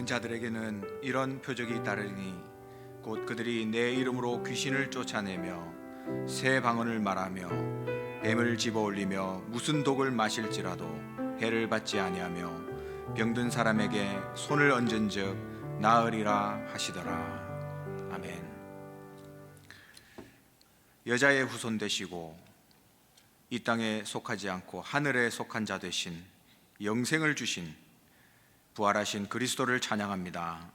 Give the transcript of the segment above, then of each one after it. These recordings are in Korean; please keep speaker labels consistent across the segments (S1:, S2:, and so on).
S1: 믿는 자들에게는 이런 표적이 따르니 곧 그들이 내 이름으로 귀신을 쫓아내며 새 방언을 말하며 뱀을 집어올리며 무슨 독을 마실지라도 해를 받지 아니하며 병든 사람에게 손을 얹은즉 나으리라 하시더라. 아멘. 여자의 후손 되시고 이 땅에 속하지 않고 하늘에 속한 자 되신 영생을 주신 부활하신 그리스도를 찬양합니다.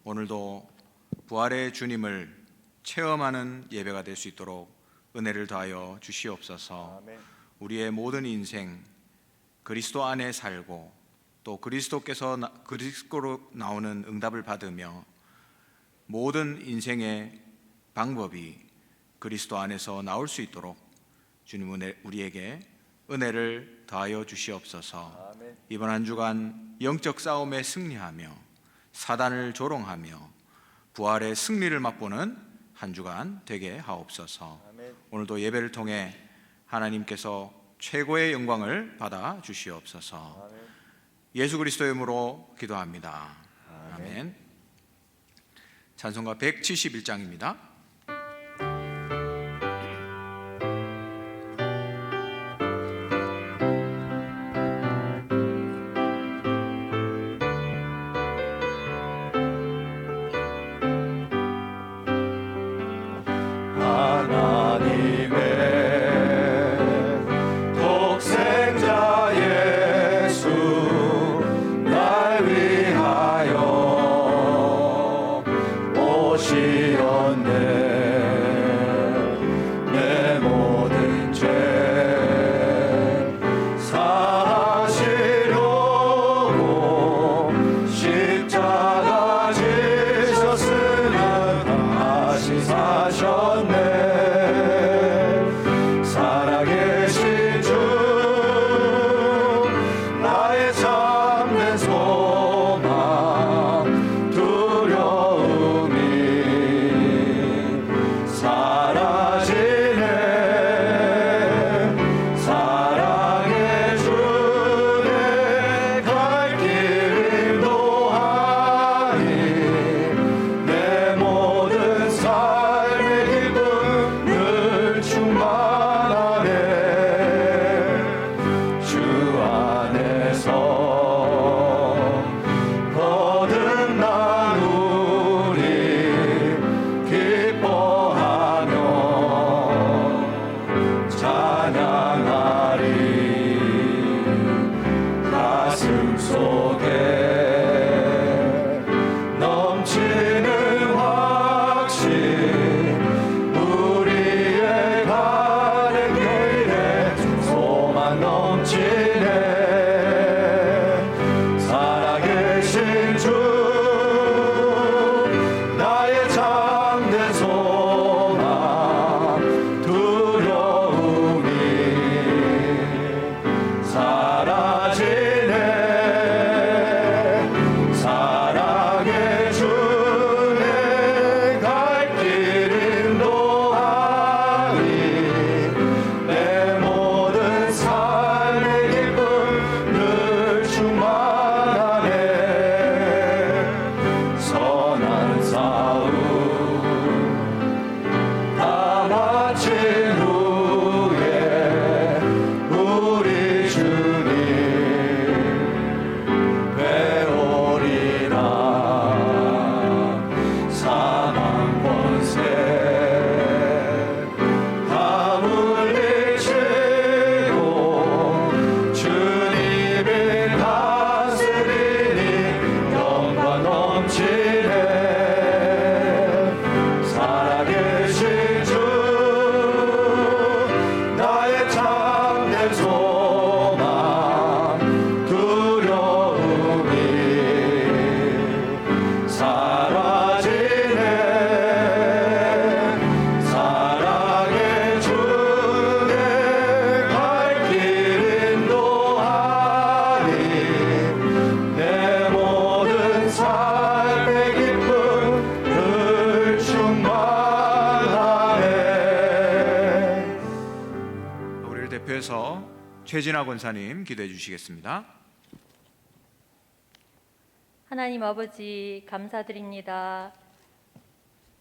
S1: 오늘도 부활의 주님을 체험하는 예배가 될 수 있도록 은혜를 더하여 주시옵소서.
S2: 아멘.
S1: 우리의 모든 인생 그리스도 안에 살고 또 그리스도로 나오는 응답을 받으며 모든 인생의 방법이 그리스도 안에서 나올 수 있도록 주님 우리에게 은혜를 더하여 주시옵소서.
S2: 아멘.
S1: 이번 한 주간 영적 싸움에 승리하며 사단을 조롱하며 부활의 승리를 맛보는 한 주간 되게 하옵소서.
S2: 아멘.
S1: 오늘도 예배를 통해 하나님께서 최고의 영광을 받아 주시옵소서.
S2: 아멘.
S1: 예수 그리스도의 이름으로 기도합니다.
S2: 아멘.
S1: 아멘. 찬송가 171장입니다. 대표해서 최진아 권사님 기도해 주시겠습니다.
S2: 하나님 아버지 감사드립니다.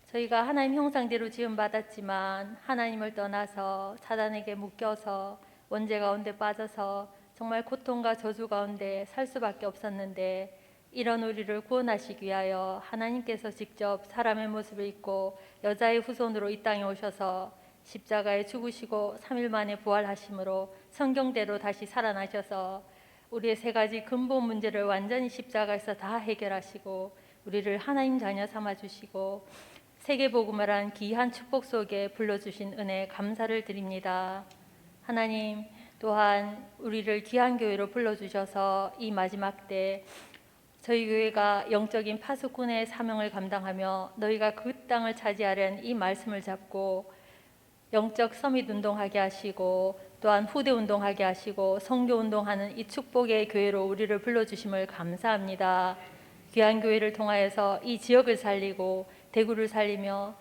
S2: 저희가 하나님 형상대로 지음받았지만 하나님을 떠나서 사단에게 묶여서 원죄 가운데 빠져서 정말 고통과 저주 가운데 살 수밖에 없었는데, 이런 우리를 구원하시기 위하여 하나님께서 직접 사람의 모습을 입고 여자의 후손으로 이 땅에 오셔서 십자가에 죽으시고 3일 만에 부활하심으로 성경대로 다시 살아나셔서 우리의 세 가지 근본 문제를 완전히 십자가에서 다 해결하시고 우리를 하나님 자녀 삼아주시고 세계복음을 한 귀한 축복 속에 불러주신 은혜에 감사를 드립니다. 하나님, 또한 우리를 귀한 교회로 불러주셔서 이 마지막 때 저희 교회가 영적인 파수꾼의 사명을 감당하며 너희가 그 땅을 차지하려는 이 말씀을 잡고 영적 서밋 운동하게 하시고 또한 후대 운동하게 하시고 선교 운동하는 이 축복의 교회로 우리를 불러주심을 감사합니다. 귀한 교회를 통하여서 이 지역을 살리고 대구를 살리며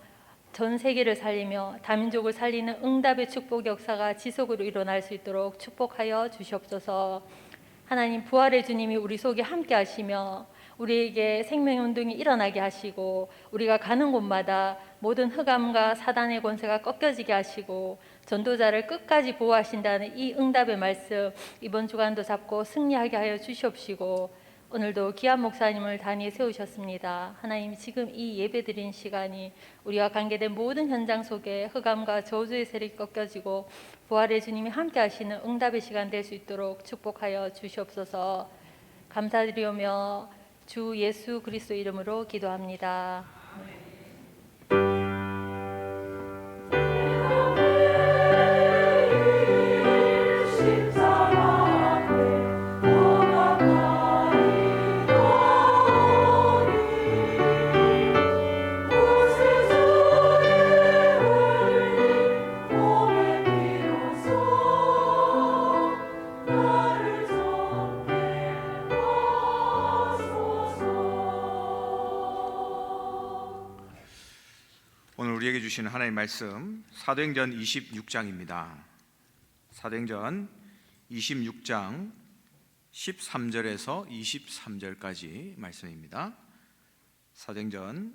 S2: 전 세계를 살리며 다민족을 살리는 응답의 축복 역사가 지속으로 일어날 수 있도록 축복하여 주시옵소서. 하나님, 부활의 주님이 우리 속에 함께 하시며 우리에게 생명의 운동이 일어나게 하시고 우리가 가는 곳마다 모든 흑암과 사단의 권세가 꺾여지게 하시고 전도자를 끝까지 보호하신다는 이 응답의 말씀, 이번 주간도 잡고 승리하게 하여 주시옵시고 오늘도 귀한 목사님을 단위에 세우셨습니다. 하나님, 지금 이 예배드린 시간이 우리가 관계된 모든 현장 속에 흑암과 저주의 세력이 꺾여지고 부활의 주님이 함께 하시는 응답의 시간 될 수 있도록 축복하여 주시옵소서. 감사드리오며 주 예수 그리스도 이름으로 기도합니다.
S1: 오늘 우리에게 주시는 하나님의 말씀 사도행전 26장입니다. 사도행전 26장 13절에서 23절까지 말씀입니다. 사도행전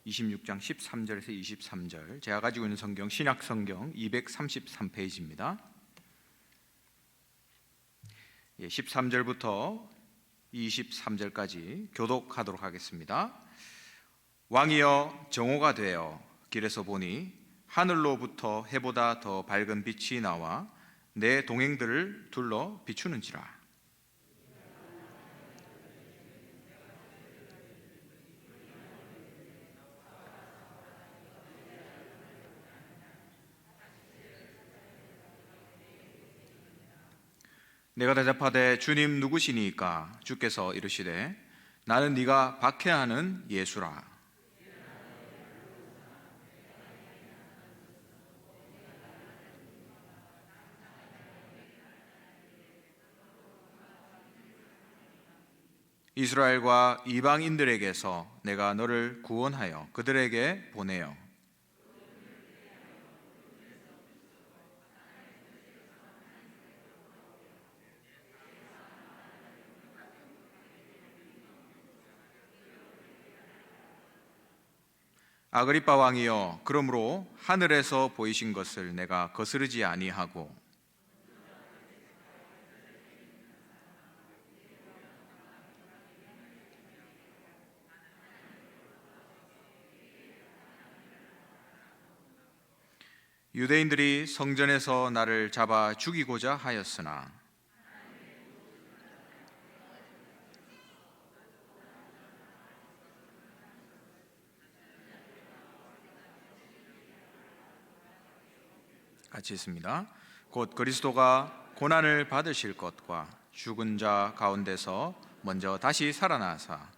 S1: 26장 13절에서 23절, 제가 가지고 있는 성경 신약성경 233페이지입니다. 13절부터 23절까지 교독하도록 하겠습니다. 왕이여, 정오가 되어 길에서 보니 하늘로부터 해보다 더 밝은 빛이 나와 내 동행들을 둘러 비추는지라. 내가 대답하되 주님 누구시니까? 주께서 이르시되 나는 네가 박해하는 예수라. 이스라엘과 이방인들에게서 내가 너를 구원하여 그들에게 보내어 아그리빠 왕이여, 그러므로 하늘에서 보이신 것을 내가 거스르지 아니하고 유대인들이 성전에서 나를 잡아 죽이고자 하였으나 같이 있습니다. 곧 그리스도가 고난을 받으실 것과 죽은 자 가운데서 먼저 다시 살아나사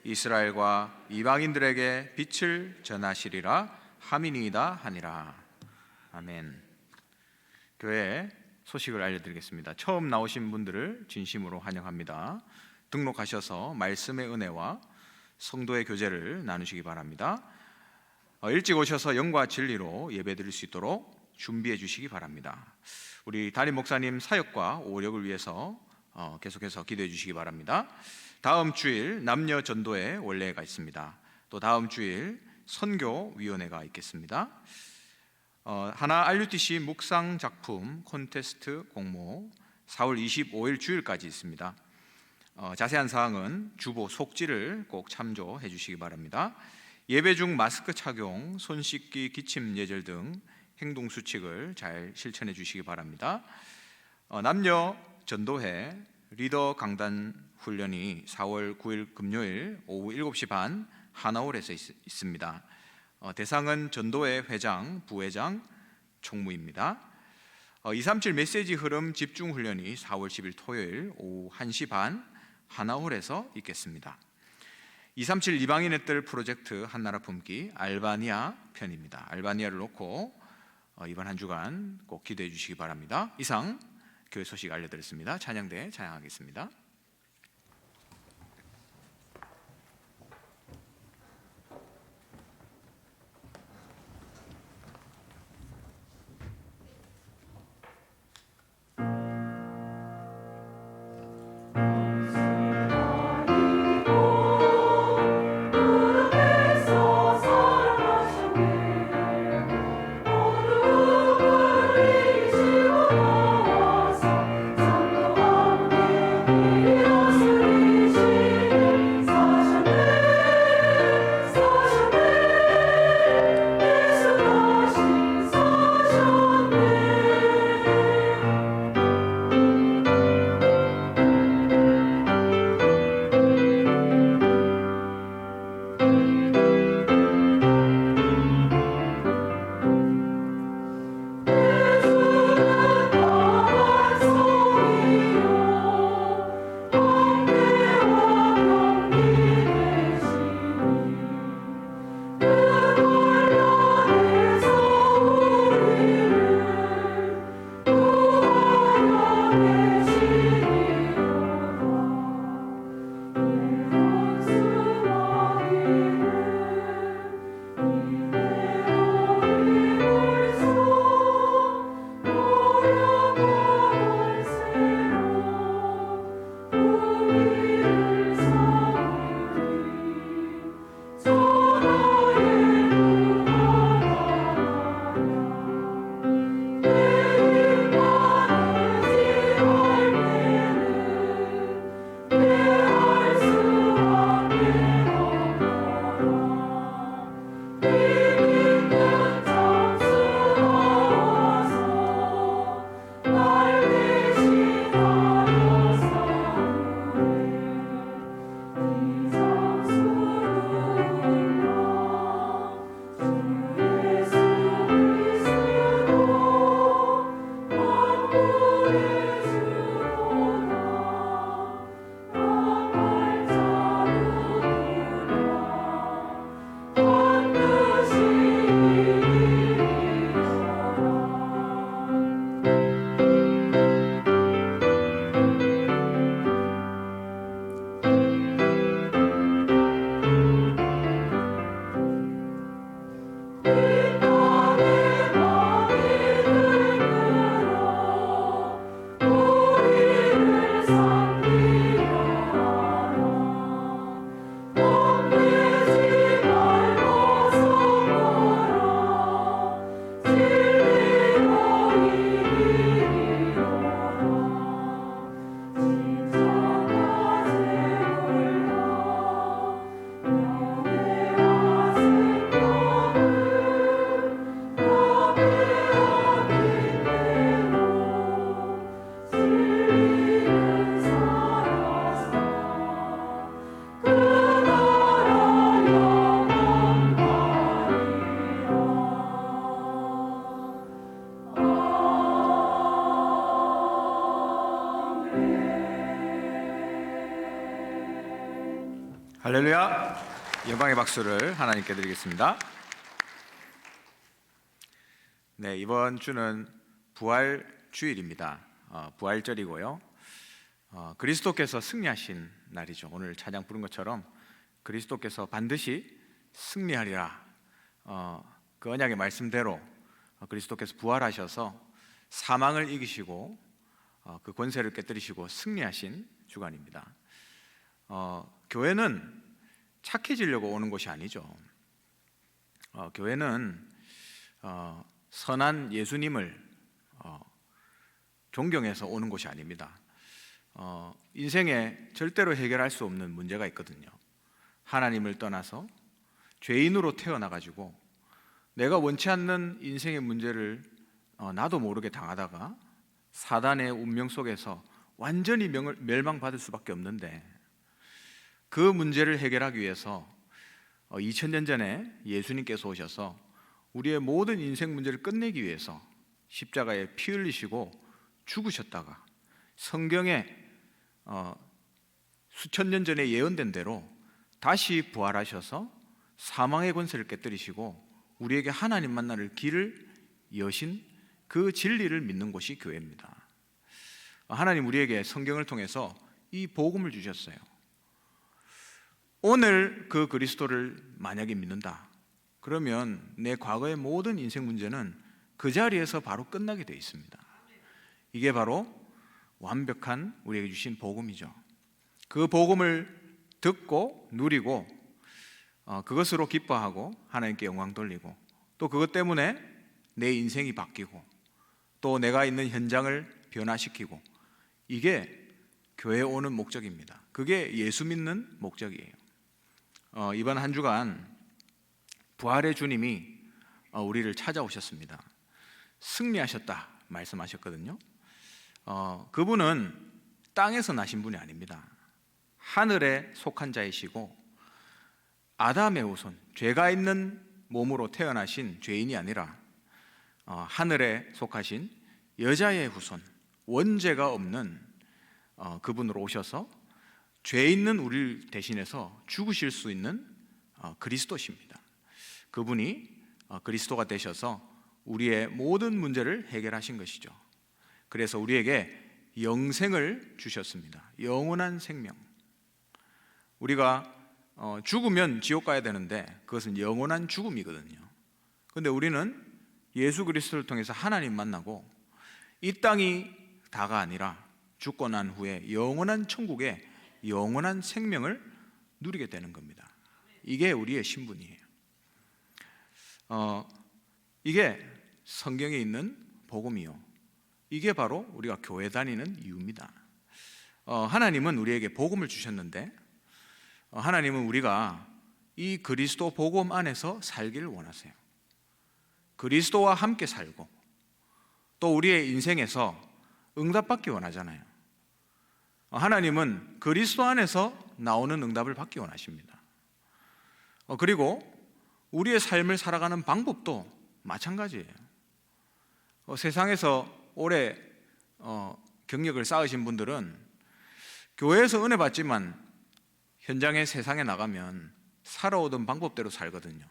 S1: 이스라엘과 이방인들에게 빛을 전하시리라 함이니이다 하니라. 아멘. 교회 소식을 알려드리겠습니다. 처음 나오신 분들을 진심으로 환영합니다. 등록하셔서 말씀의 은혜와 성도의 교제를 나누시기 바랍니다. 일찍 오셔서 영과 진리로 예배드릴 수 있도록 준비해 주시기 바랍니다. 우리 담임 목사님 사역과 오력을 위해서 계속해서 기도해 주시기 바랍니다. 다음 주일 남녀 전도회 원례가 있습니다. 또 다음 주일 선교위원회가 있겠습니다. 하나 RUTC 묵상 작품 콘테스트 공모 4월 25일 주일까지 있습니다. 자세한 사항은 주보 속지를 꼭 참조해 주시기 바랍니다. 예배 중 마스크 착용, 손 씻기, 기침 예절 등 행동 수칙을 잘 실천해 주시기 바랍니다. 남녀 전도회 리더 강단 훈련이 4월 9일 금요일 오후 7시 반 하나홀에서 있습니다. 대상은 전도회 회장, 부회장, 총무입니다. 237 메시지 흐름 집중 훈련이 4월 10일 토요일 오후 1시 반 하나홀에서 있겠습니다. 237 이방인의 뜰 프로젝트 한나라 품기 알바니아 편입니다. 알바니아를 놓고 이번 한 주간 꼭 기도해 주시기 바랍니다. 이상 교회 소식 알려드렸습니다. 찬양대 찬양하겠습니다. 할렐루야. 영광의 박수를 하나님께 드리겠습니다. 네, 이번 주는 부활 주일입니다. 부활절이고요. 그리스도께서 승리하신 날이죠. 오늘 찬양 부른 것처럼 그리스도께서 반드시 승리하리라. 그 언약의 말씀대로 그리스도께서 부활하셔서 사망을 이기시고 그 권세를 깨뜨리시고 승리하신 주간입니다. 교회는 착해지려고 오는 곳이 아니죠. 교회는 선한 예수님을 존경해서 오는 곳이 아닙니다. 인생에 절대로 해결할 수 없는 문제가 있거든요. 하나님을 떠나서 죄인으로 태어나가지고 내가 원치 않는 인생의 문제를 나도 모르게 당하다가 사단의 운명 속에서 완전히 멸망받을 수밖에 없는데, 그 문제를 해결하기 위해서 2000년 전에 예수님께서 오셔서 우리의 모든 인생 문제를 끝내기 위해서 십자가에 피 흘리시고 죽으셨다가 성경에 수천 년 전에 예언된 대로 다시 부활하셔서 사망의 권세를 깨뜨리시고 우리에게 하나님 만나는 길을 여신 그 진리를 믿는 곳이 교회입니다. 하나님 우리에게 성경을 통해서 이 복음을 주셨어요. 오늘 그 그리스도를 만약에 믿는다, 그러면 내 과거의 모든 인생 문제는 그 자리에서 바로 끝나게 되어 있습니다. 이게 바로 완벽한 우리에게 주신 복음이죠. 그 복음을 듣고 누리고 그것으로 기뻐하고 하나님께 영광 돌리고, 또 그것 때문에 내 인생이 바뀌고 또 내가 있는 현장을 변화시키고, 이게 교회에 오는 목적입니다. 그게 예수 믿는 목적이에요. 이번 한 주간 부활의 주님이 우리를 찾아오셨습니다. 승리하셨다 말씀하셨거든요. 그분은 땅에서 나신 분이 아닙니다. 하늘에 속한 자이시고 아담의 후손, 죄가 있는 몸으로 태어나신 죄인이 아니라 하늘에 속하신 여자의 후손, 원죄가 없는 그분으로 오셔서 죄 있는 우리를 대신해서 죽으실 수 있는 그리스도십니다. 그분이 그리스도가 되셔서 우리의 모든 문제를 해결하신 것이죠. 그래서 우리에게 영생을 주셨습니다. 영원한 생명. 우리가 죽으면 지옥 가야 되는데 그것은 영원한 죽음이거든요. 그런데 우리는 예수 그리스도를 통해서 하나님 만나고 이 땅이 다가 아니라 죽고 난 후에 영원한 천국의 영원한 생명을 누리게 되는 겁니다. 이게 우리의 신분이에요. 이게 성경에 있는 복음이요, 이게 바로 우리가 교회 다니는 이유입니다. 하나님은 우리에게 복음을 주셨는데 하나님은 우리가 이 그리스도 복음 안에서 살기를 원하세요. 그리스도와 함께 살고 또 우리의 인생에서 응답받기 원하잖아요. 하나님은 그리스도 안에서 나오는 응답을 받기 원하십니다. 그리고 우리의 삶을 살아가는 방법도 마찬가지예요. 세상에서 오래 경력을 쌓으신 분들은 교회에서 은혜 받지만 현장에 세상에 나가면 살아오던 방법대로 살거든요.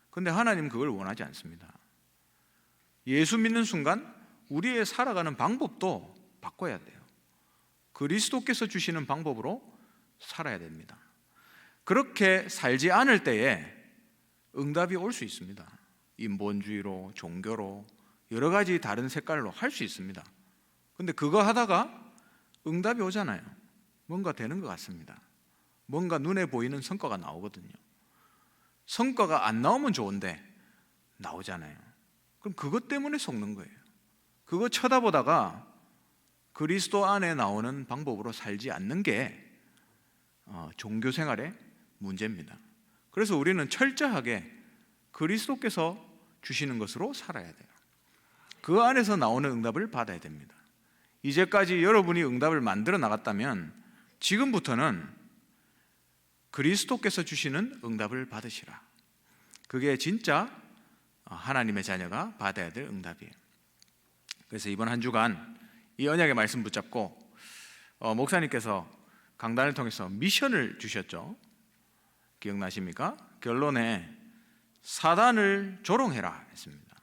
S1: 그런데 하나님 그걸 원하지 않습니다. 예수 믿는 순간 우리의 살아가는 방법도 바꿔야 돼요. 그리스도께서 주시는 방법으로 살아야 됩니다. 그렇게 살지 않을 때에 응답이 올 수 있습니다. 인본주의로, 종교로, 여러 가지 다른 색깔로 할 수 있습니다. 그런데 그거 하다가 응답이 오잖아요. 뭔가 되는 것 같습니다. 뭔가 눈에 보이는 성과가 나오거든요. 성과가 안 나오면 좋은데 나오잖아요. 그럼 그것 때문에 속는 거예요. 그거 쳐다보다가 그리스도 안에 나오는 방법으로 살지 않는 게 종교 생활의 문제입니다. 그래서 우리는 철저하게 그리스도께서 주시는 것으로 살아야 돼요. 그 안에서 나오는 응답을 받아야 됩니다. 이제까지 여러분이 응답을 만들어 나갔다면 지금부터는 그리스도께서 주시는 응답을 받으시라. 그게 진짜 하나님의 자녀가 받아야 될 응답이에요. 그래서 이번 한 주간 이 언약의 말씀 붙잡고 목사님께서 강단을 통해서 미션을 주셨죠. 기억나십니까? 결론에 사단을 조롱해라 했습니다.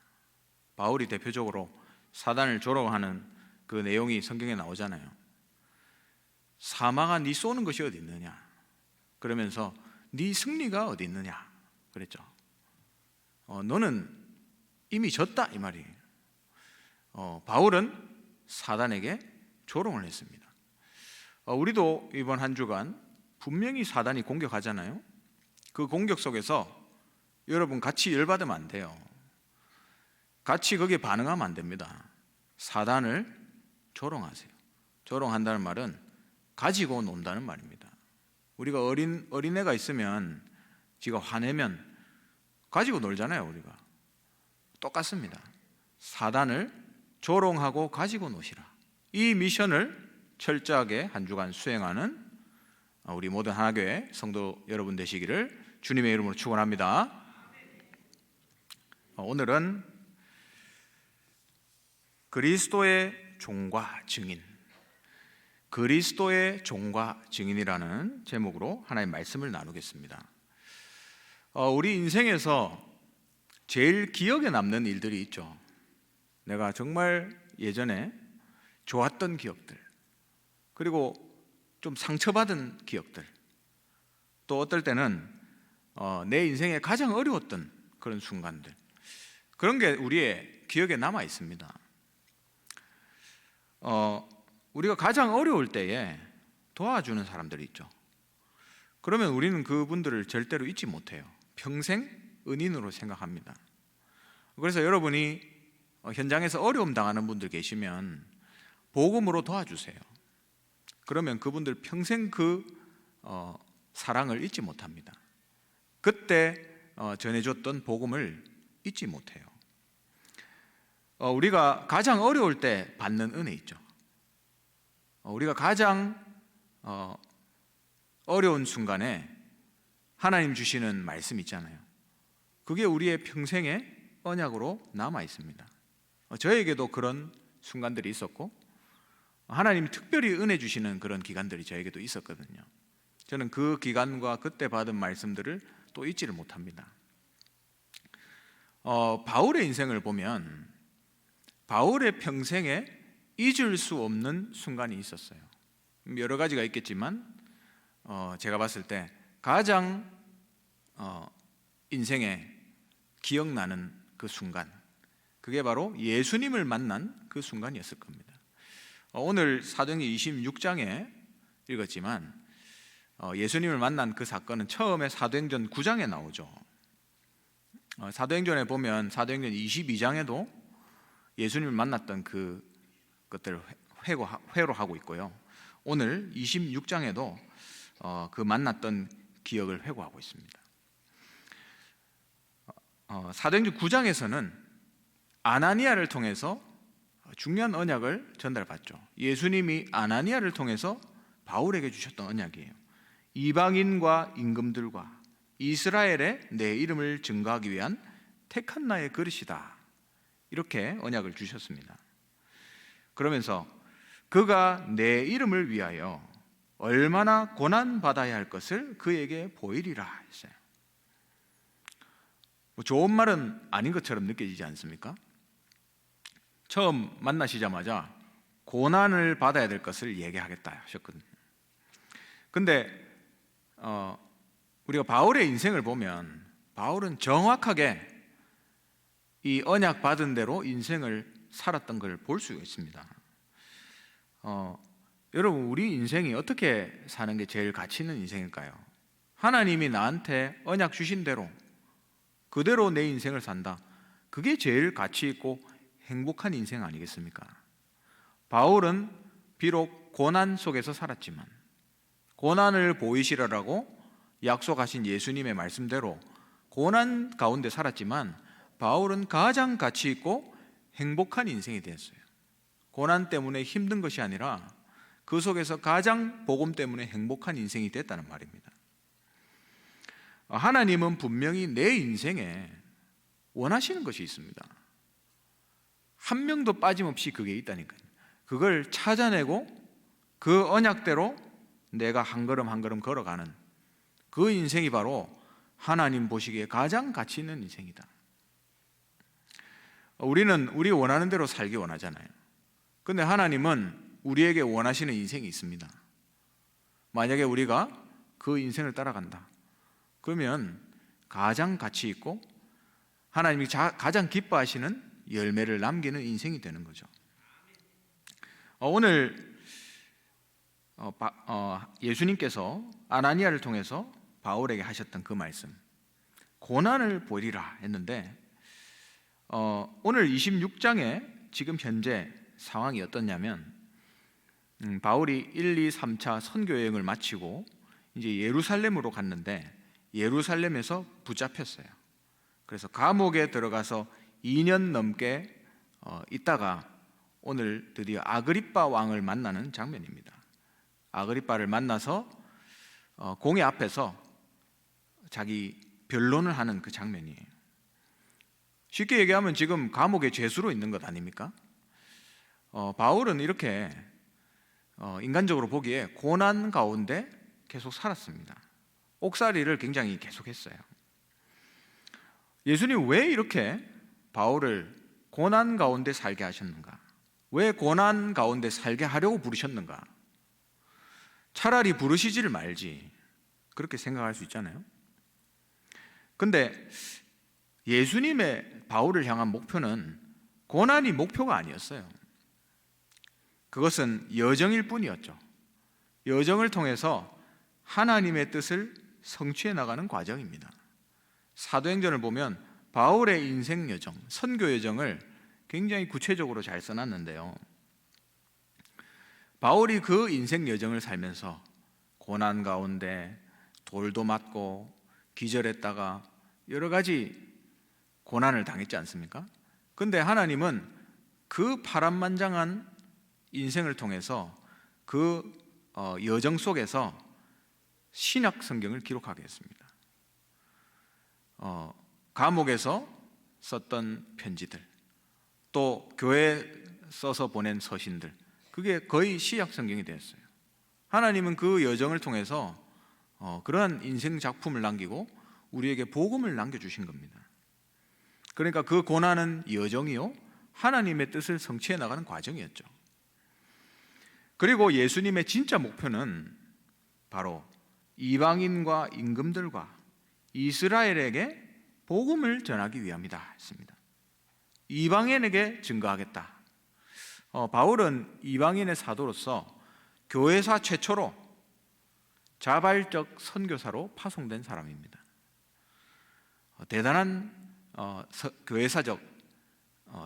S1: 바울이 대표적으로 사단을 조롱하는 그 내용이 성경에 나오잖아요. 사망아 네 쏘는 것이 어디 있느냐, 그러면서 네 승리가 어디 있느냐 그랬죠. 너는 이미 졌다 이 말이에요. 바울은 사단에게 조롱을 했습니다. 우리도 이번 한 주간 분명히 사단이 공격하잖아요. 그 공격 속에서 여러분 같이 열받으면 안 돼요. 같이 거기에 반응하면 안 됩니다. 사단을 조롱하세요. 조롱한다는 말은 가지고 논다는 말입니다. 우리가 어린애가 있으면 지가 화내면 가지고 놀잖아요. 우리가 똑같습니다. 사단을 조롱하고 가지고 노시라. 이 미션을 철저하게 한 주간 수행하는 우리 모든 하나교회 성도 여러분 되시기를 주님의 이름으로 축원합니다. 오늘은 그리스도의 종과 증인, 그리스도의 종과 증인이라는 제목으로 하나님의 말씀을 나누겠습니다. 우리 인생에서 제일 기억에 남는 일들이 있죠. 내가 정말 예전에 좋았던 기억들, 그리고 좀 상처받은 기억들, 또 어떨 때는 내 인생에 가장 어려웠던 그런 순간들, 그런 게 우리의 기억에 남아 있습니다. 우리가 가장 어려울 때에 도와주는 사람들이 있죠. 그러면 우리는 그분들을 절대로 잊지 못해요. 평생 은인으로 생각합니다. 그래서 여러분이 현장에서 어려움 당하는 분들 계시면 복음으로 도와주세요. 그러면 그분들 평생 그 사랑을 잊지 못합니다. 그때 전해줬던 복음을 잊지 못해요. 우리가 가장 어려울 때 받는 은혜 있죠. 우리가 가장 어려운 순간에 하나님 주시는 말씀 있잖아요. 그게 우리의 평생의 언약으로 남아 있습니다. 저에게도 그런 순간들이 있었고, 하나님이 특별히 은혜 주시는 그런 기간들이 저에게도 있었거든요. 저는 그 기간과 그때 받은 말씀들을 또 잊지를 못합니다. 바울의 인생을 보면 바울의 평생에 잊을 수 없는 순간이 있었어요. 여러 가지가 있겠지만 제가 봤을 때 가장 인생에 기억나는 그 순간, 그게 바로 예수님을 만난 그 순간이었을 겁니다. 오늘 사도행전 26장에 읽었지만 예수님을 만난 그 사건은 처음에 사도행전 9장에 나오죠. 사도행전에 보면 사도행전 22장에도 예수님을 만났던 그것들을 회로하고 있고요. 오늘 26장에도 그 만났던 기억을 회고하고 있습니다. 사도행전 9장에서는 아나니아를 통해서 중요한 언약을 전달받죠. 예수님이 아나니아를 통해서 바울에게 주셨던 언약이에요. 이방인과 임금들과 이스라엘에 내 이름을 증거하기 위한 택한 나의 그릇이다, 이렇게 언약을 주셨습니다. 그러면서 그가 내 이름을 위하여 얼마나 고난받아야 할 것을 그에게 보이리라 했어요. 좋은 말은 아닌 것처럼 느껴지지 않습니까? 처음 만나시자마자 고난을 받아야 될 것을 얘기하겠다 하셨거든요. 근데 우리가 바울의 인생을 보면 바울은 정확하게 이 언약 받은 대로 인생을 살았던 걸 볼 수 있습니다. 여러분, 우리 인생이 어떻게 사는 게 제일 가치 있는 인생일까요? 하나님이 나한테 언약 주신 대로 그대로 내 인생을 산다. 그게 제일 가치 있고 행복한 인생 아니겠습니까? 바울은 비록 고난 속에서 살았지만 고난을 보이시라라고 약속하신 예수님의 말씀대로 고난 가운데 살았지만 바울은 가장 가치 있고 행복한 인생이 되었어요. 고난 때문에 힘든 것이 아니라 그 속에서 가장 복음 때문에 행복한 인생이 됐다는 말입니다. 하나님은 분명히 내 인생에 원하시는 것이 있습니다. 한 명도 빠짐없이 그게 있다니까요. 그걸 찾아내고 그 언약대로 내가 한 걸음 한 걸음 걸어가는 그 인생이 바로 하나님 보시기에 가장 가치 있는 인생이다. 우리는 우리 원하는 대로 살기 원하잖아요. 근데 하나님은 우리에게 원하시는 인생이 있습니다. 만약에 우리가 그 인생을 따라간다, 그러면 가장 가치 있고 하나님이 가장 기뻐하시는 열매를 남기는 인생이 되는 거죠. 오늘 예수님께서 아나니아를 통해서 바울에게 하셨던 그 말씀, 고난을 보이리라 했는데 오늘 26장에 지금 현재 상황이 어떻냐면 바울이 1, 2, 3차 선교 여행을 마치고 이제 예루살렘으로 갔는데 예루살렘에서 붙잡혔어요. 그래서 감옥에 들어가서 2년 넘게 있다가 오늘 드디어 아그리빠 왕을 만나는 장면입니다. 아그리빠를 만나서 공회 앞에서 자기 변론을 하는 그 장면이에요. 쉽게 얘기하면 지금 감옥의 죄수로 있는 것 아닙니까? 바울은 이렇게 인간적으로 보기에 고난 가운데 계속 살았습니다. 옥살이를 굉장히 계속했어요. 예수님 왜 이렇게 바울을 고난 가운데 살게 하셨는가? 왜 고난 가운데 살게 하려고 부르셨는가? 차라리 부르시지를 말지, 그렇게 생각할 수 있잖아요. 근데 예수님의 바울을 향한 목표는 고난이 목표가 아니었어요. 그것은 여정일 뿐이었죠. 여정을 통해서 하나님의 뜻을 성취해 나가는 과정입니다. 사도행전을 보면 바울의 인생 여정, 선교 여정을 굉장히 구체적으로 잘 써놨는데요. 바울이 그 인생 여정을 살면서 고난 가운데 돌도 맞고 기절했다가 여러 가지 고난을 당했지 않습니까? 근데 하나님은 그 파란만장한 인생을 통해서 그 여정 속에서 신약 성경을 기록하게 했습니다. 감옥에서 썼던 편지들, 또 교회에 써서 보낸 서신들, 그게 거의 신약 성경이 되었어요. 하나님은 그 여정을 통해서 그러한 인생 작품을 남기고 우리에게 복음을 남겨주신 겁니다. 그러니까 그 고난은 여정이요, 하나님의 뜻을 성취해 나가는 과정이었죠. 그리고 예수님의 진짜 목표는 바로 이방인과 임금들과 이스라엘에게 복음을 전하기 위함이다 했습니다. 이방인에게 증거하겠다. 바울은 이방인의 사도로서 교회사 최초로 자발적 선교사로 파송된 사람입니다. 대단한 교회사적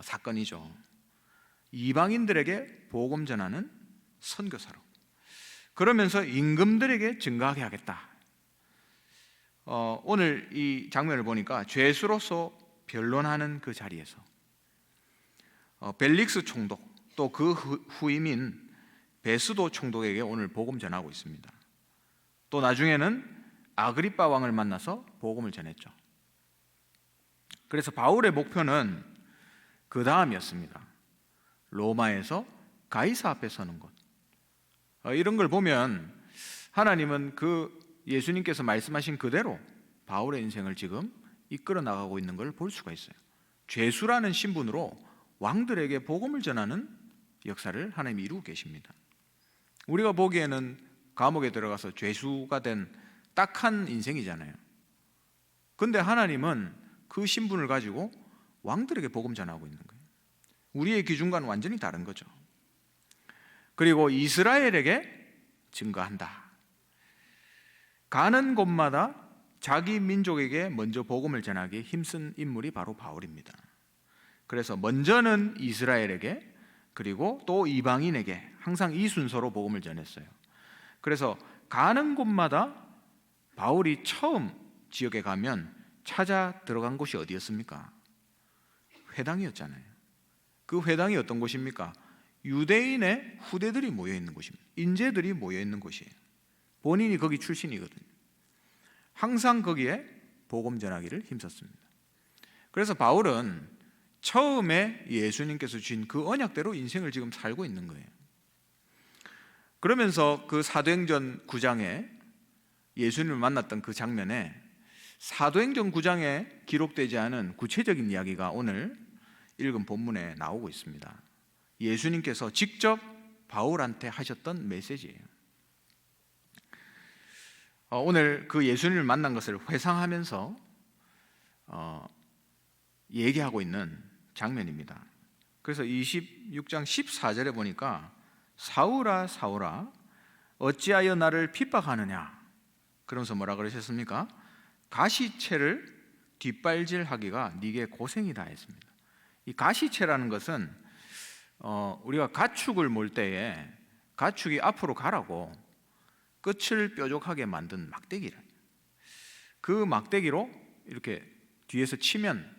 S1: 사건이죠. 이방인들에게 복음 전하는 선교사로, 그러면서 임금들에게 증거하게 하겠다. 오늘 이 장면을 보니까 죄수로서 변론하는 그 자리에서 벨릭스 총독, 또 그 후임인 베스도 총독에게 오늘 복음 전하고 있습니다. 또 나중에는 아그리빠 왕을 만나서 복음을 전했죠. 그래서 바울의 목표는 그 다음이었습니다. 로마에서 가이사 앞에 서는 것. 이런 걸 보면 하나님은 그 예수님께서 말씀하신 그대로 바울의 인생을 지금 이끌어 나가고 있는 걸 볼 수가 있어요. 죄수라는 신분으로 왕들에게 복음을 전하는 역사를 하나님이 이루고 계십니다. 우리가 보기에는 감옥에 들어가서 죄수가 된 딱한 인생이잖아요. 근데 하나님은 그 신분을 가지고 왕들에게 복음 전하고 있는 거예요. 우리의 기준과는 완전히 다른 거죠. 그리고 이스라엘에게 증거한다. 가는 곳마다 자기 민족에게 먼저 복음을 전하기에 힘쓴 인물이 바로 바울입니다. 그래서 먼저는 이스라엘에게, 그리고 또 이방인에게 항상 이 순서로 복음을 전했어요. 그래서 가는 곳마다 바울이 처음 지역에 가면 찾아 들어간 곳이 어디였습니까? 회당이었잖아요. 그 회당이 어떤 곳입니까? 유대인의 후대들이 모여있는 곳입니다. 인재들이 모여있는 곳이에요. 본인이 거기 출신이거든요. 항상 거기에 복음 전하기를 힘썼습니다. 그래서 바울은 처음에 예수님께서 주신 그 언약대로 인생을 지금 살고 있는 거예요. 그러면서 그 사도행전 9장에 예수님을 만났던 그 장면에 사도행전 9장에 기록되지 않은 구체적인 이야기가 오늘 읽은 본문에 나오고 있습니다. 예수님께서 직접 바울한테 하셨던 메시지예요. 오늘 그 예수님을 만난 것을 회상하면서 얘기하고 있는 장면입니다. 그래서 26장 14절에 보니까 사울아 사울아 어찌하여 나를 핍박하느냐? 그러면서 뭐라 그러셨습니까? 가시채를 뒷발질하기가 네게 고생이다 했습니다. 이 가시채라는 것은 우리가 가축을 몰 때에 가축이 앞으로 가라고 끝을 뾰족하게 만든 막대기를, 그 막대기로 이렇게 뒤에서 치면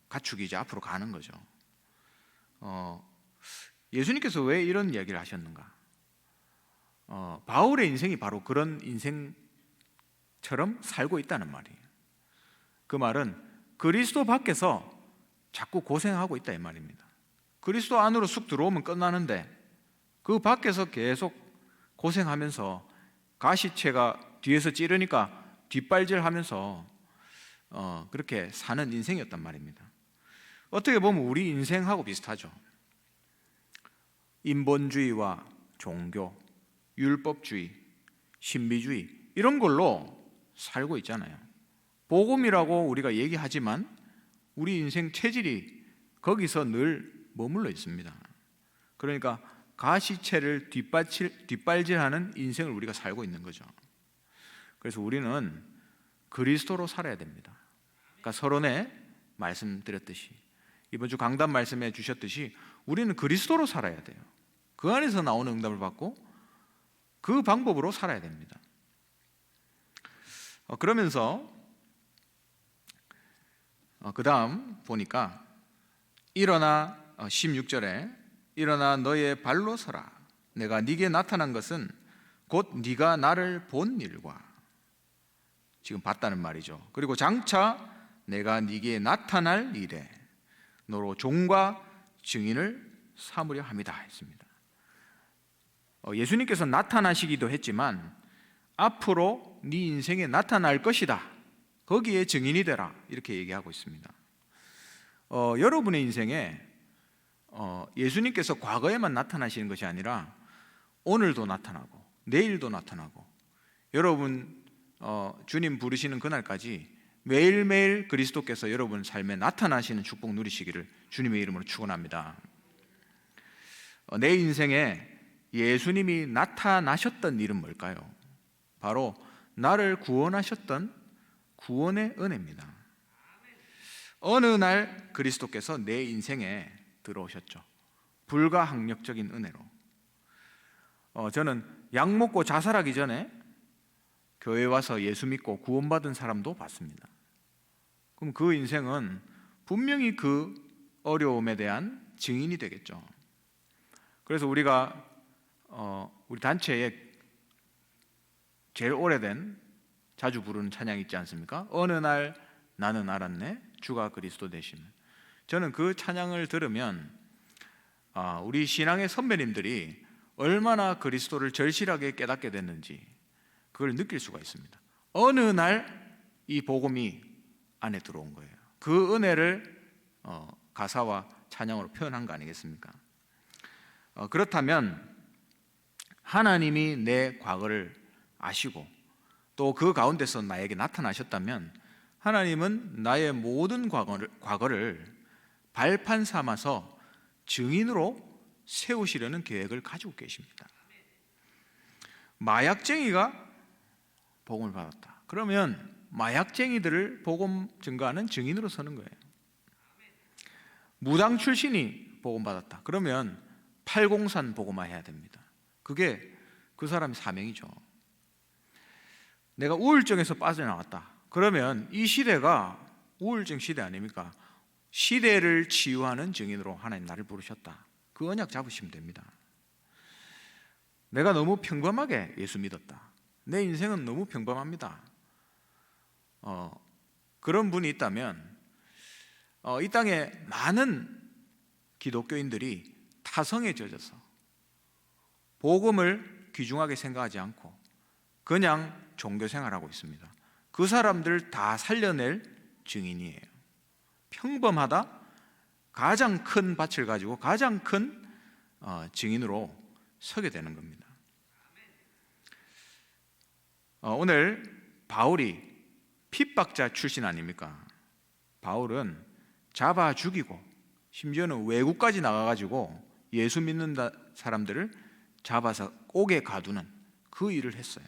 S1: 가축이 이제 앞으로 가는 거죠. 예수님께서 왜 이런 이야기를 하셨는가? 바울의 인생이 바로 그런 인생처럼 살고 있다는 말이에요. 그 말은 그리스도 밖에서 자꾸 고생하고 있다 이 말입니다. 그리스도 안으로 쑥 들어오면 끝나는데 그 밖에서 계속 고생하면서 가시채가 뒤에서 찌르니까 뒷발질하면서 그렇게 사는 인생이었단 말입니다. 어떻게 보면 우리 인생하고 비슷하죠. 인본주의와 종교, 율법주의, 신비주의 이런 걸로 살고 있잖아요. 복음이라고 우리가 얘기하지만 우리 인생 체질이 거기서 늘 머물러 있습니다. 그러니까 가시채를 뒷발질하는 인생을 우리가 살고 있는 거죠. 그래서 우리는 그리스도로 살아야 됩니다. 그러니까 서론에 말씀드렸듯이, 이번 주 강단 말씀해 주셨듯이 우리는 그리스도로 살아야 돼요. 그 안에서 나오는 응답을 받고 그 방법으로 살아야 됩니다. 그러면서 그 다음 보니까 일어나 16절에 일어나 너의 발로 서라. 내가 네게 나타난 것은 곧 네가 나를 본 일과, 지금 봤다는 말이죠. 그리고 장차 내가 네게 나타날 일에 너로 종과 증인을 삼으려 함이다 했습니다. 예수님께서 나타나시기도 했지만 앞으로 네 인생에 나타날 것이다, 거기에 증인이 되라, 이렇게 얘기하고 있습니다. 여러분의 인생에 예수님께서 과거에만 나타나시는 것이 아니라 오늘도 나타나고 내일도 나타나고 여러분 주님 부르시는 그날까지 매일매일 그리스도께서 여러분 삶에 나타나시는 축복 누리시기를 주님의 이름으로 축원합니다. 내 인생에 예수님이 나타나셨던 일은 뭘까요? 바로 나를 구원하셨던 구원의 은혜입니다. 어느 날 그리스도께서 내 인생에 들어오셨죠. 불가항력적인 은혜로. 저는 약 먹고 자살하기 전에 교회 와서 예수 믿고 구원받은 사람도 봤습니다. 그럼 그 인생은 분명히 그 어려움에 대한 증인이 되겠죠. 그래서 우리가 우리 단체에 제일 오래된 자주 부르는 찬양이 있지 않습니까? 어느 날 나는 알았네 주가 그리스도 되심을. 저는 그 찬양을 들으면 우리 신앙의 선배님들이 얼마나 그리스도를 절실하게 깨닫게 됐는지 그걸 느낄 수가 있습니다. 어느 날 이 복음이 안에 들어온 거예요. 그 은혜를 가사와 찬양으로 표현한 거 아니겠습니까? 그렇다면 하나님이 내 과거를 아시고 또 그 가운데서 나에게 나타나셨다면 하나님은 나의 모든 과거를 발판 삼아서 증인으로 세우시려는 계획을 가지고 계십니다. 마약쟁이가 복음을 받았다. 그러면 마약쟁이들을 복음 증거하는 증인으로 서는 거예요. 무당 출신이 복음 받았다. 그러면 팔공산 복음화 해야 됩니다. 그게 그 사람의 사명이죠. 내가 우울증에서 빠져나왔다. 그러면 이 시대가 우울증 시대 아닙니까? 시대를 치유하는 증인으로 하나님 나를 부르셨다. 그 언약 잡으시면 됩니다. 내가 너무 평범하게 예수 믿었다. 내 인생은 너무 평범합니다. 그런 분이 있다면 이 땅에 많은 기독교인들이 타성에 젖어서 복음을 귀중하게 생각하지 않고 그냥 종교 생활하고 있습니다. 그 사람들 다 살려낼 증인이에요. 평범하다, 가장 큰 밭을 가지고 가장 큰 증인으로 서게 되는 겁니다. 오늘 바울이 핍박자 출신 아닙니까? 바울은 잡아 죽이고 심지어는 외국까지 나가가지고 예수 믿는 사람들을 잡아서 옥에 가두는 그 일을 했어요.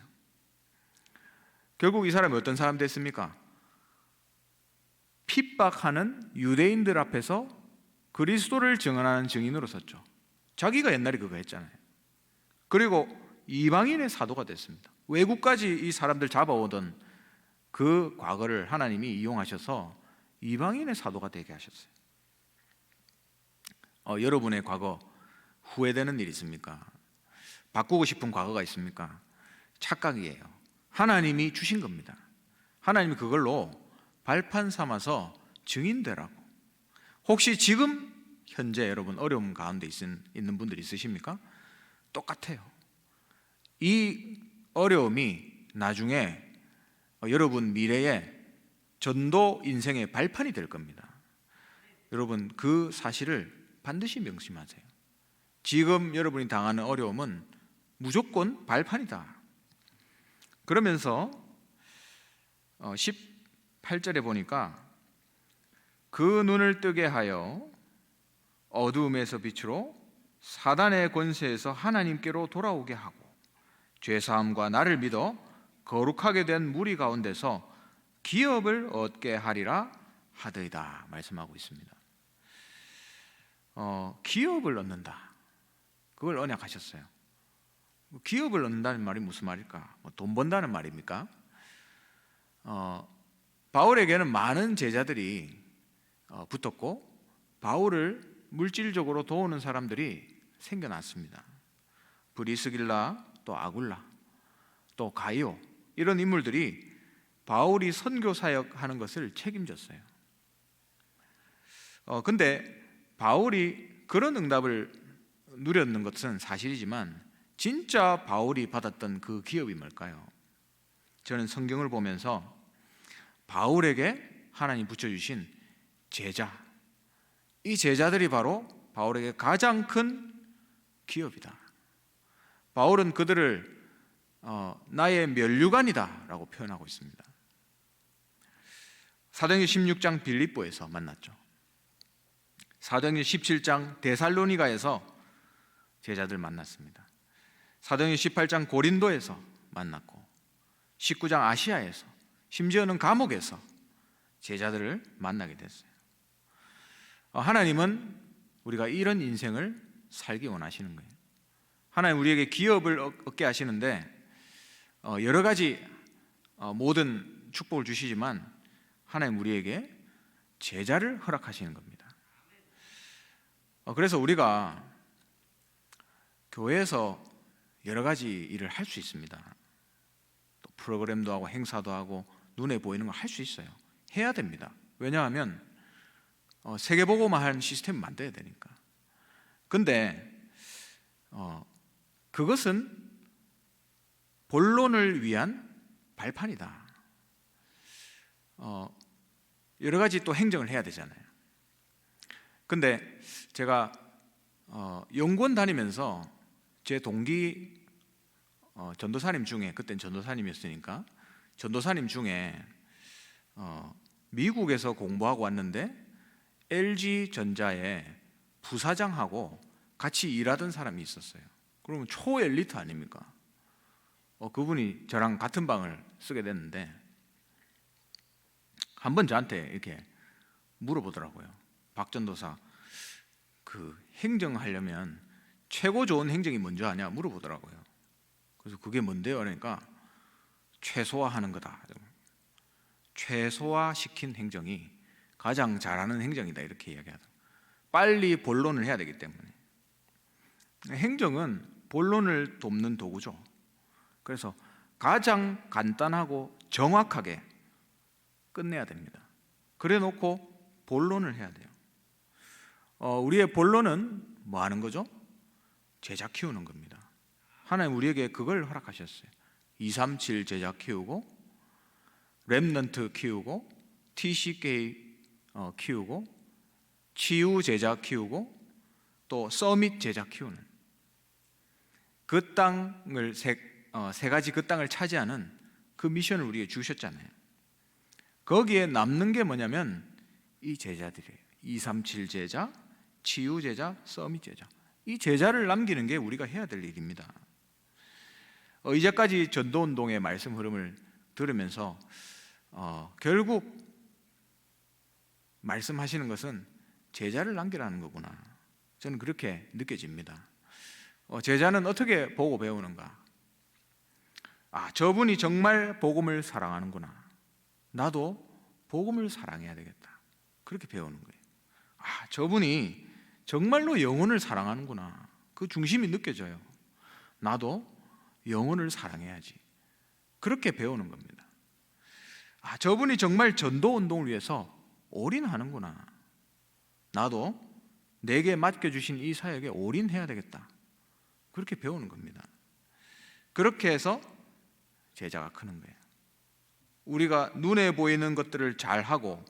S1: 결국 이 사람이 어떤 사람 됐습니까? 핍박하는 유대인들 앞에서 그리스도를 증언하는 증인으로 섰죠. 자기가 옛날에 그거 했잖아요. 그리고 이방인의 사도가 됐습니다. 외국까지 이 사람들 잡아오던 그 과거를 하나님이 이용하셔서 이방인의 사도가 되게 하셨어요. 여러분의 과거 후회되는 일 있습니까? 바꾸고 싶은 과거가 있습니까? 착각이에요. 하나님이 주신 겁니다. 하나님이 그걸로 발판 삼아서 증인되라고. 혹시 지금 현재 여러분 어려움 가운데 있는 분들 있으십니까? 똑같아요. 이 어려움이 나중에 여러분 미래에 전도 인생의 발판이 될 겁니다. 여러분 그 사실을 반드시 명심하세요. 지금 여러분이 당하는 어려움은 무조건 발판이다. 그러면서 18절에 보니까 그 눈을 뜨게 하여 어두움에서 빛으로 사단의 권세에서 하나님께로 돌아오게 하고 죄사함과 나를 믿어 거룩하게 된 무리 가운데서 기업을 얻게 하리라 하더이다 말씀하고 있습니다. 기업을 얻는다. 그걸 언약하셨어요. 기업을 얻는다는 말이 무슨 말일까? 돈 번다는 말입니까? 바울에게는 많은 제자들이 붙었고 바울을 물질적으로 도우는 사람들이 생겨났습니다. 브리스길라, 또 아굴라, 또 가이오 이런 인물들이 바울이 선교 사역하는 것을 책임졌어요. 근데 바울이 그런 응답을 누렸는 것은 사실이지만 진짜 바울이 받았던 그 기업이 뭘까요? 저는 성경을 보면서 바울에게 하나님 붙여주신 제자, 이 제자들이 바로 바울에게 가장 큰 기업이다. 바울은 그들을 나의 면류관이다 라고 표현하고 있습니다. 사도행전 16장 빌립보에서 만났죠. 사도행전 17장 데살로니가에서 제자들 만났습니다. 사도행전 18장 고린도에서 만났고 19장 아시아에서 심지어는 감옥에서 제자들을 만나게 됐어요. 하나님은 우리가 이런 인생을 살기 원하시는 거예요. 하나님 우리에게 기업을 얻게 하시는데 여러 가지 모든 축복을 주시지만 하나님 우리에게 제자를 허락하시는 겁니다. 그래서 우리가 교회에서 여러 가지 일을 할 수 있습니다. 또 프로그램도 하고 행사도 하고 눈에 보이는 걸 할 수 있어요. 해야 됩니다. 왜냐하면 세계보고만 시스템을 만들어야 되니까. 근데 그것은 본론을 위한 발판이다. 여러 가지 또 행정을 해야 되잖아요. 근데 제가 연구원 다니면서 제 동기 전도사님 중에, 그땐 전도사님이었으니까 전도사님 중에 미국에서 공부하고 왔는데 LG전자의 부사장하고 같이 일하던 사람이 있었어요. 그러면 초엘리트 아닙니까? 그분이 저랑 같은 방을 쓰게 됐는데 한번 저한테 이렇게 물어보더라고요. 박 전도사, 그 행정하려면 최고 좋은 행정이 뭔지 아냐 물어보더라고요. 그래서 그게 뭔데요? 그러니까 최소화하는 거다. 최소화시킨 행정이 가장 잘하는 행정이다 이렇게 이야기하더라고요. 빨리 본론을 해야 되기 때문에. 행정은 본론을 돕는 도구죠. 그래서 가장 간단하고 정확하게 끝내야 됩니다. 그래 놓고 본론을 해야 돼요. 우리의 본론은 뭐 하는 거죠? 제자 키우는 겁니다. 하나님 우리에게 그걸 허락하셨어요. 237 제자 키우고 렘넌트 키우고 TCK 키우고 치유 제자 키우고 또 서밋 제자 키우는 그 땅을 세 가지 그 땅을 차지하는 그 미션을 우리에게 주셨잖아요. 거기에 남는 게 뭐냐면 이 제자들이에요. 237 제자, 치유 제자, 서밋 제자. 이 제자를 남기는 게 우리가 해야 될 일입니다. 이제까지 전도운동의 말씀 흐름을 들으면서 결국 말씀하시는 것은 제자를 남기라는 거구나, 저는 그렇게 느껴집니다. 제자는 어떻게 보고 배우는가? 저분이 정말 복음을 사랑하는구나, 나도 복음을 사랑해야 되겠다, 그렇게 배우는 거예요. 저분이 정말로 영혼을 사랑하는구나, 그 중심이 느껴져요. 나도 영혼을 사랑해야지, 그렇게 배우는 겁니다. 저분이 정말 전도운동을 위해서 올인하는구나, 나도 내게 맡겨주신 이 사역에 올인해야 되겠다, 그렇게 배우는 겁니다. 그렇게 해서 제자가 크는 거예요. 우리가 눈에 보이는 것들을 잘하고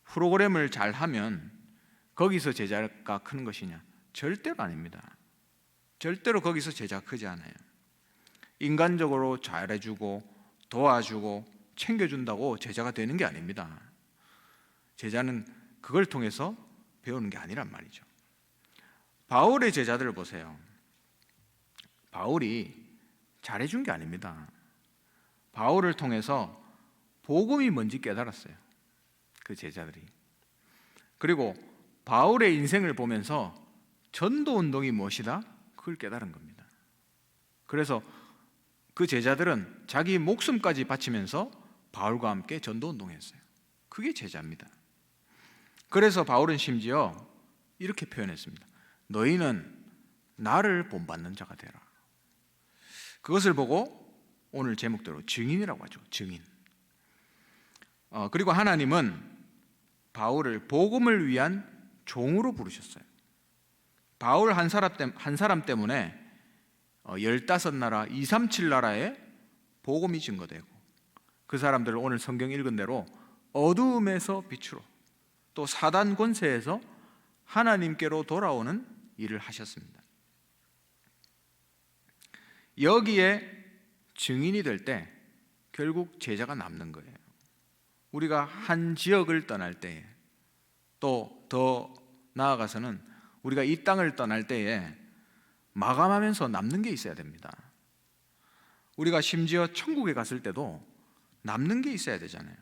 S1: 프로그램을 잘하면 거기서 제자가 크는 것이냐? 절대로 아닙니다. 절대로 거기서 제자가 크지 않아요. 인간적으로 잘해주고 도와주고 챙겨준다고 제자가 되는 게 아닙니다. 제자는 그걸 통해서 배우는 게 아니란 말이죠. 바울의 제자들을 보세요. 바울이 잘해준 게 아닙니다. 바울을 통해서 복음이 뭔지 깨달았어요, 그 제자들이. 그리고 바울의 인생을 보면서 전도운동이 무엇이다? 그걸 깨달은 겁니다. 그래서 그 제자들은 자기 목숨까지 바치면서 바울과 함께 전도운동했어요. 그게 제자입니다. 그래서 바울은 심지어 이렇게 표현했습니다. 너희는 나를 본받는 자가 되라. 그것을 보고 오늘 제목대로 증인이라고 하죠. 증인. 그리고 하나님은 바울을 복음을 위한 종으로 부르셨어요. 바울 한 사람 때문에 15나라 237나라에 복음이 증거되고, 그 사람들을 오늘 성경 읽은 대로 어두움에서 빛으로, 또 사단 권세에서 하나님께로 돌아오는 일을 하셨습니다. 여기에 증인이 될 때 결국 제자가 남는 거예요. 우리가 한 지역을 떠날 때에, 또 더 나아가서는 우리가 이 땅을 떠날 때에 마감하면서 남는 게 있어야 됩니다. 우리가 심지어 천국에 갔을 때도 남는 게 있어야 되잖아요.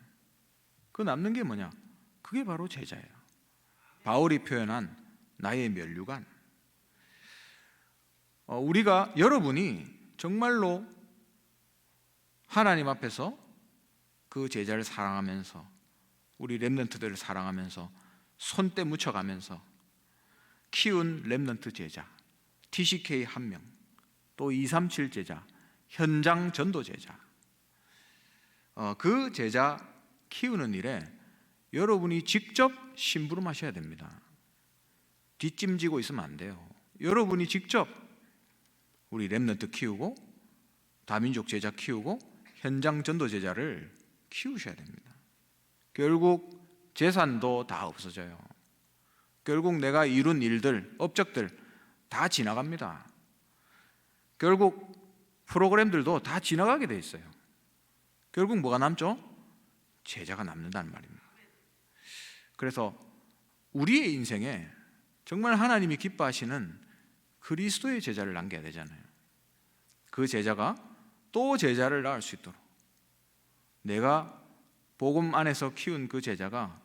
S1: 그 남는 게 뭐냐? 그게 바로 제자예요. 바울이 표현한 나의 면류관. 여러분이 정말로 하나님 앞에서 그 제자를 사랑하면서, 우리 렘넌트들을 사랑하면서 손때 묻혀가면서 키운 렘넌트 제자, TCK 1명, 또 237 제자, 현장 전도 제자, 그 제자 키우는 일에 여러분이 직접 심부름하셔야 됩니다. 뒷짐지고 있으면 안 돼요. 여러분이 직접 우리 렘넌트 키우고, 다민족 제자 키우고, 현장 전도 제자를 키우셔야 됩니다. 결국 재산도 다 없어져요. 결국 내가 이룬 일들, 업적들 다 지나갑니다. 결국 프로그램들도 다 지나가게 돼 있어요. 결국 뭐가 남죠? 제자가 남는다는 말입니다. 그래서 우리의 인생에 정말 하나님이 기뻐하시는 그리스도의 제자를 남겨야 되잖아요. 그 제자가 또 제자를 낳을 수 있도록, 내가 복음 안에서 키운 그 제자가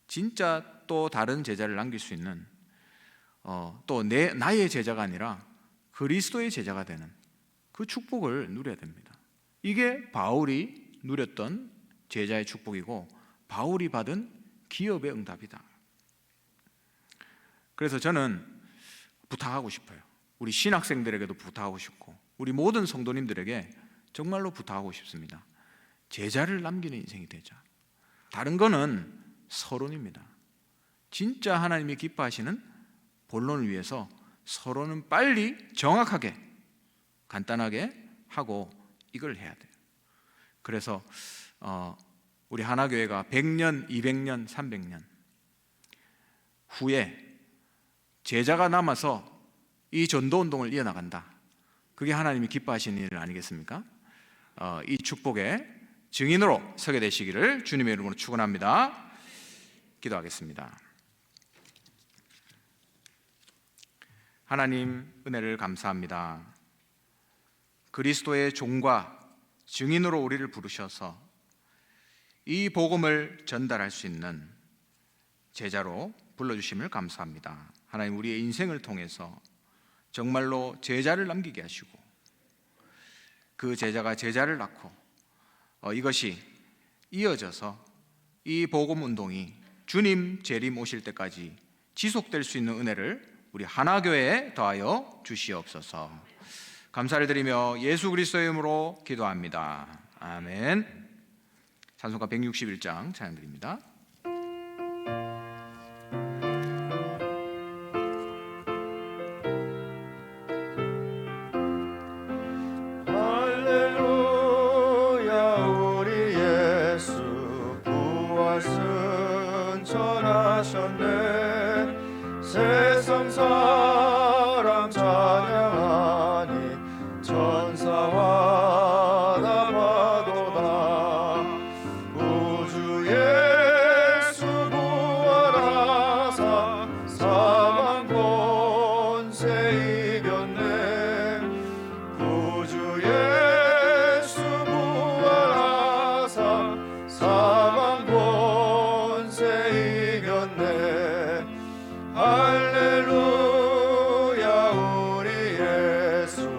S1: 진짜 또 다른 제자를 남길 수 있는, 또 나의 제자가 아니라 그리스도의 제자가 되는 그 축복을 누려야 됩니다. 이게 바울이 누렸던 제자의 축복이고, 바울이 받은 기업의 응답이다. 그래서 저는 부탁하고 싶어요. 우리 신학생들에게도 부탁하고 싶고, 우리 모든 성도님들에게 정말로 부탁하고 싶습니다. 제자를 남기는 인생이 되자. 다른 거는 서론입니다. 진짜 하나님이 기뻐하시는 본론을 위해서 서론은 빨리 정확하게 간단하게 하고 이걸 해야 돼요. 그래서 우리 하나교회가 100년, 200년, 300년 후에 제자가 남아서 이 전도운동을 이어나간다. 그게 하나님이 기뻐하시는 일 아니겠습니까? 이 축복의 증인으로 서게 되시기를 주님의 이름으로 축원합니다. 기도하겠습니다. 하나님 은혜를 감사합니다. 그리스도의 종과 증인으로 우리를 부르셔서 이 복음을 전달할 수 있는 제자로 불러주심을 감사합니다. 하나님, 우리의 인생을 통해서 정말로 제자를 남기게 하시고 그 제자가 제자를 낳고 이것이 이어져서 이 복음 운동이 주님 재림 오실 때까지 지속될 수 있는 은혜를 우리 하나교회에 더하여 주시옵소서. 감사를 드리며 예수 그리스도의 이름으로 기도합니다. 아멘. 찬송가 161장 찬양 드립니다.
S3: 할렐루야, 우리 예수 부활승 전하셨네. 세상 사람 찬양하니 천사와 다 파도다. 우주 예수 부활하사 사망 권세 이겼네. 우주 예수 부활하사 사망 권세 이겼네. 할렐루야, 우리 예수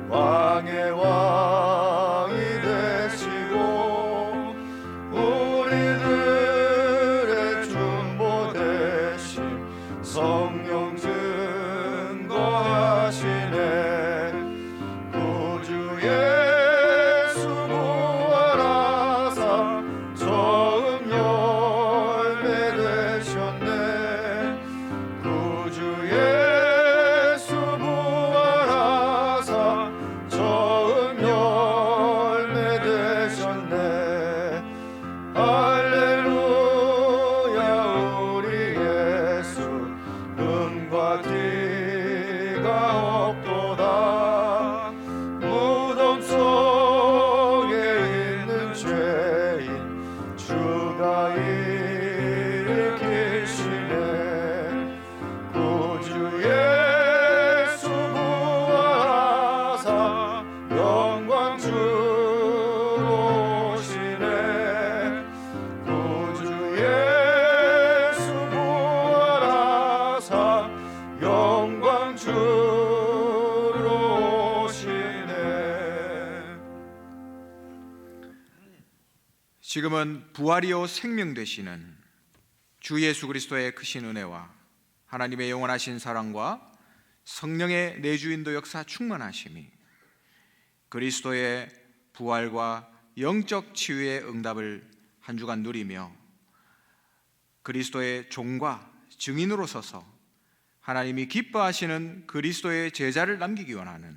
S3: 왕의 왕이 되시고 우리들의 중보 되신 성령 증거하시네. 구주 예수 부활하사 처음 열매 되셨네. 구주 예수 부활하사 처음 열매 되셨네. 할렐루야, 우리 예수 금과 티가 없도다. 무덤 속에 있는 죄인 주가 일으키시네. 구주 예수 부활하사 영광 주로 오시네. 구주 예수 부활하사 영광 주로 오시네.
S1: 지금은 부활이요 생명 되시는 주 예수 그리스도의 크신 은혜와 하나님의 영원하신 사랑과 성령의 내주인도 역사 충만하심이 그리스도의 부활과 영적 치유의 응답을 한 주간 누리며 그리스도의 종과 증인으로 서서 하나님이 기뻐하시는 그리스도의 제자를 남기기 원하는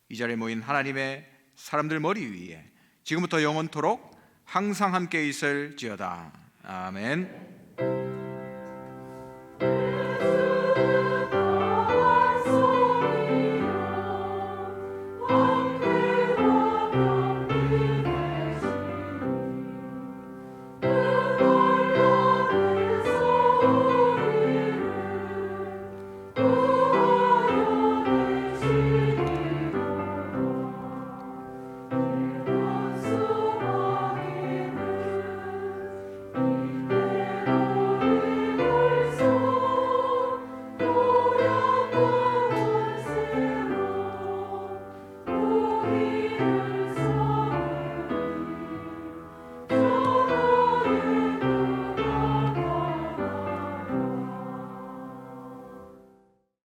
S1: 이 자리에 모인 하나님의 사람들 머리 위에 지금부터 영원토록 항상 함께 있을지어다. 아멘.